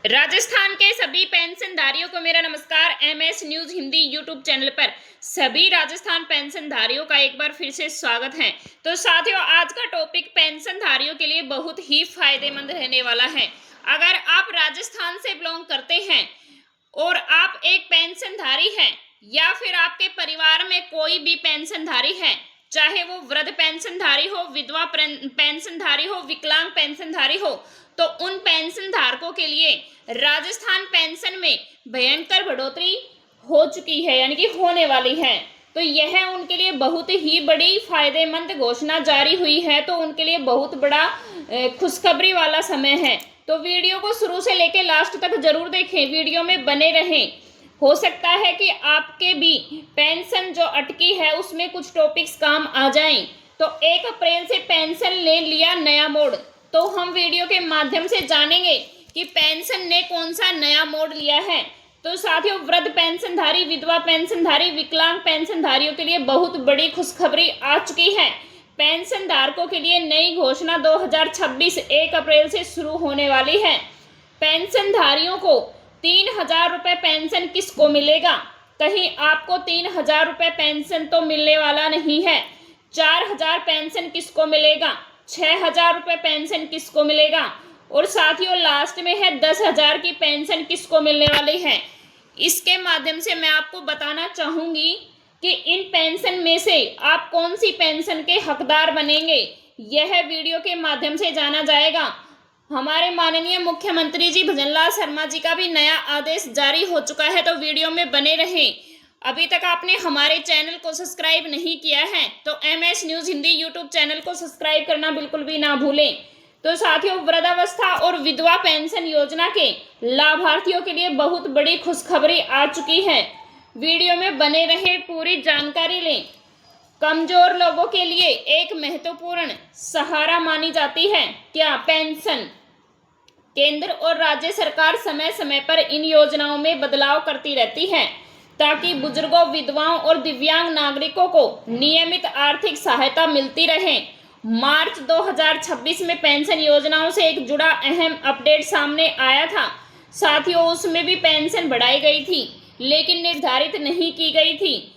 राजस्थान के सभी पेंशनधारियों को मेरा नमस्कार। MS news Hindi YouTube channel पर सभी राजस्थान पेंशनधारियों का एक बार फिर से स्वागत है। तो साथियों, आज का टॉपिक पेंशनधारियों के लिए बहुत ही फायदेमंद रहने वाला है। अगर आप राजस्थान से बिलोंग करते हैं और आप एक पेंशनधारी हैं या फिर आपके परिवार में कोई भी पेंशनधारी है, चाहे वो वृद्ध पेंशनधारी हो, विधवा पेंशनधारी हो, विकलांग पेंशनधारी हो, तो उन पेंशन धारकों के लिए राजस्थान पेंशन में भयंकर बढ़ोतरी हो चुकी है, यानी कि होने वाली है। तो यह उनके लिए बहुत ही बड़ी फायदेमंद घोषणा जारी हुई है। तो उनके लिए बहुत बड़ा खुशखबरी वाला समय है। तो वीडियो को शुरू से लेकर लास्ट तक जरूर देखें, वीडियो में बने रहें। हो सकता है कि आपके भी पेंशन जो अटकी है उसमें कुछ टॉपिक्स काम आ जाएं। तो 1 अप्रैल से पेंशन ने लिया नया मोड़। तो हम वीडियो के माध्यम से जानेंगे कि पेंशन ने कौन सा नया मोड़ लिया है। तो साथियों, वृद्ध पेंशनधारी, विधवा पेंशनधारी, विकलांग पेंशनधारियों के लिए बहुत बड़ी खुशखबरी आ चुकी है। पेंशन धारकों के लिए नई घोषणा 2026 1 अप्रैल से शुरू होने वाली है। पेंशनधारियों को 3,000 रुपये पेंशन किसको मिलेगा? कहीं आपको 3,000 रुपये पेंशन तो मिलने वाला नहीं है। 4,000 पेंशन किसको मिलेगा? 6,000 रुपये पेंशन किसको मिलेगा? और साथियों, लास्ट में है 10,000 की पेंशन किसको मिलने वाली है। इसके माध्यम से मैं आपको बताना चाहूंगी कि इन पेंशन में से आप कौन सी पेंशन के हकदार बनेंगे, यह वीडियो के माध्यम से जाना जाएगा। हमारे माननीय मुख्यमंत्री जी भजनलाल शर्मा जी का भी नया आदेश जारी हो चुका है। तो वीडियो में बने रहें। अभी तक आपने हमारे चैनल को सब्सक्राइब नहीं किया है तो MS news Hindi YouTube channel को सब्सक्राइब करना बिल्कुल भी ना भूलें। तो साथियों, वृद्धावस्था और विधवा पेंशन योजना के लाभार्थियों के लिए बहुत बड़ी खुशखबरी आ चुकी है। वीडियो में बने रहें, पूरी जानकारी लें। कमजोर लोगों के लिए एक महत्वपूर्ण सहारा मानी जाती है क्या पेंशन? केंद्र और राज्य सरकार समय समय पर इन योजनाओं में बदलाव करती रहती है ताकि बुजुर्गों, विधवाओं और दिव्यांग नागरिकों को नियमित आर्थिक सहायता मिलती रहे। मार्च 2026 में पेंशन योजनाओं से एक जुड़ा अहम अपडेट सामने आया था। साथियों, उसमें भी पेंशन बढ़ाई गई थी लेकिन निर्धारित नहीं की गई थी।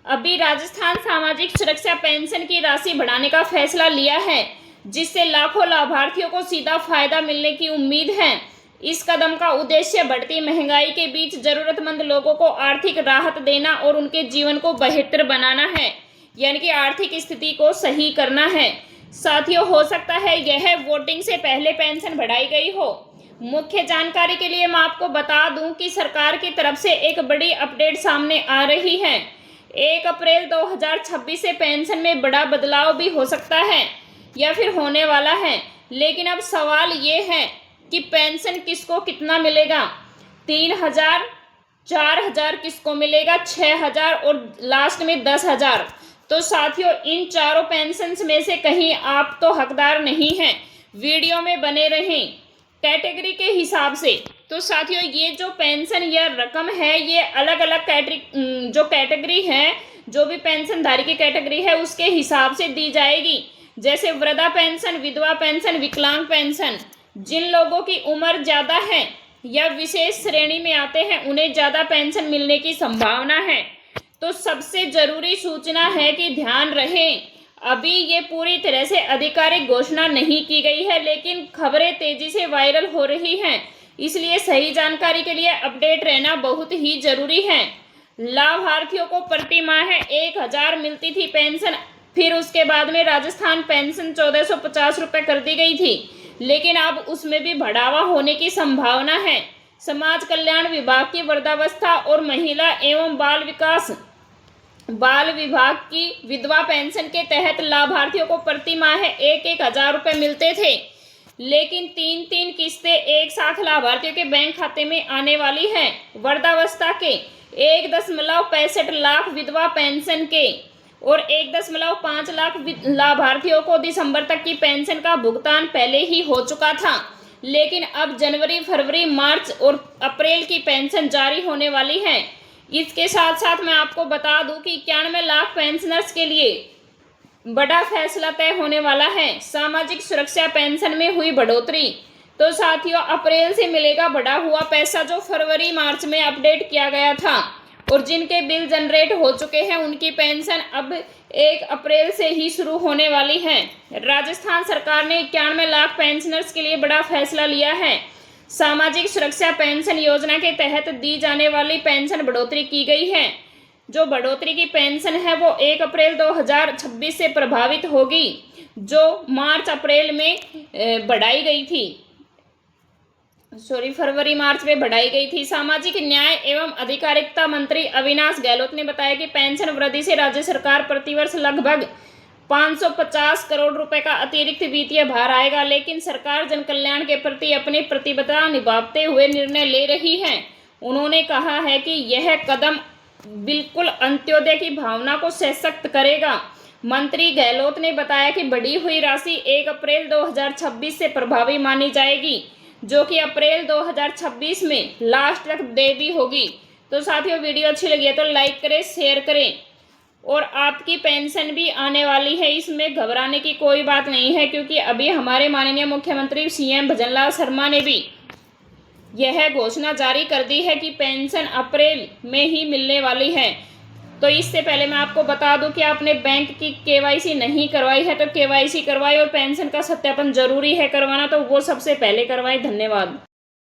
अभी राजस्थान सामाजिक सुरक्षा पेंशन की राशि बढ़ाने का फैसला लिया है जिससे लाखों लाभार्थियों को सीधा फायदा मिलने की उम्मीद है। इस कदम का उद्देश्य बढ़ती महंगाई के बीच जरूरतमंद लोगों को आर्थिक राहत देना और उनके जीवन को बेहतर बनाना है, यानी कि आर्थिक स्थिति को सही करना है। साथियों, हो सकता है यह वोटिंग से पहले पेंशन बढ़ाई गई हो। मुख्य जानकारी के लिए मैं आपको बता दूं कि सरकार की तरफ से एक बड़ी अपडेट सामने आ रही है। 1 अप्रैल 2026 से पेंशन में बड़ा बदलाव भी हो सकता है या फिर होने वाला है। लेकिन अब सवाल ये है कि पेंशन किसको कितना मिलेगा? 3,000, 4,000 किसको मिलेगा? 6,000 और लास्ट में 10,000। तो साथियों, इन चारों पेंशन में से कहीं आप तो हकदार नहीं हैं। वीडियो में बने रहें। कैटेगरी के हिसाब से तो साथियों, ये जो पेंशन या रकम है ये अलग अलग कैटेगरी है, जो भी पेंशनधारी की कैटेगरी है उसके हिसाब से दी जाएगी। जैसे वृद्धा पेंशन, विधवा पेंशन, विकलांग पेंशन। जिन लोगों की उम्र ज़्यादा है या विशेष श्रेणी में आते हैं उन्हें ज़्यादा पेंशन मिलने की संभावना है। तो सबसे जरूरी सूचना है कि ध्यान रहे, अभी ये पूरी तरह से आधिकारिक घोषणा नहीं की गई है लेकिन खबरें तेजी से वायरल हो रही हैं, इसलिए सही जानकारी के लिए अपडेट रहना बहुत ही जरूरी है। लाभार्थियों को प्रति माह 1,000 मिलती थी पेंशन, फिर उसके बाद में राजस्थान पेंशन 1,450 रुपये कर दी गई थी, लेकिन अब उसमें भी बढ़ावा होने की संभावना है। समाज कल्याण विभाग की वृद्धावस्था और महिला एवं बाल विभाग की विधवा पेंशन के तहत लाभार्थियों को प्रति माह 1,000 रुपये मिलते थे, लेकिन 3 किस्तें एक साथ लाभार्थियों के बैंक खाते में आने वाली हैं। वृद्धावस्था के 1.65 लाख विधवा पेंशन के और 1.5 लाख लाभार्थियों को दिसंबर तक की पेंशन का भुगतान पहले ही हो चुका था, लेकिन अब जनवरी, फरवरी, मार्च और अप्रैल की पेंशन जारी होने वाली है। इसके साथ साथ मैं आपको बता दूं कि 91 लाख पेंशनर्स के लिए बड़ा फैसला तय होने वाला है। सामाजिक सुरक्षा पेंशन में हुई बढ़ोतरी। तो साथियों अप्रैल से मिलेगा बढ़ा हुआ पैसा, जो फरवरी मार्च में अपडेट किया गया था। और जिनके बिल जनरेट हो चुके हैं उनकी पेंशन अब 1 अप्रैल से ही शुरू होने वाली है। राजस्थान सरकार ने 91 लाख पेंशनर्स के लिए बड़ा फैसला लिया है। सामाजिक सुरक्षा पेंशन योजना के तहत दी जाने वाली पेंशन बढ़ोतरी की गई है। जो बढ़ोतरी की पेंशन है वो 1 अप्रैल 2026 से प्रभावित होगी, जो मार्च अप्रैल में बढ़ाई गई थी, फरवरी मार्च में बढ़ाई गई थी। सामाजिक न्याय एवं अधिकारिता मंत्री अविनाश गहलोत ने बताया कि पेंशन वृद्धि से राज्य सरकार प्रतिवर्ष लगभग 550 करोड़ रुपए का अतिरिक्त वित्तीय भार आएगा, लेकिन सरकार जन कल्याण के प्रति अपनी प्रतिबद्धता निभाते हुए निर्णय ले रही है। उन्होंने कहा है कि यह कदम बिल्कुल अंत्योदय की भावना को सशक्त करेगा। मंत्री गहलोत ने बताया कि बढ़ी हुई राशि 1 अप्रैल 2026 से प्रभावी मानी जाएगी, जो कि अप्रैल 2026 में लास्ट तक देय होगी। तो साथियों वीडियो अच्छी लगी है तो लाइक करें, शेयर करें। और आपकी पेंशन भी आने वाली है, इसमें घबराने की कोई बात नहीं है, क्योंकि अभी हमारे माननीय मुख्यमंत्री सीएम भजनलाल शर्मा ने भी यह घोषणा जारी कर दी है कि पेंशन अप्रैल में ही मिलने वाली है। तो इससे पहले मैं आपको बता दूं कि आपने बैंक की केवाईसी नहीं करवाई है तो केवाईसी करवाएं, और पेंशन का सत्यापन जरूरी है करवाना, तो वो सबसे पहले करवाएं। धन्यवाद।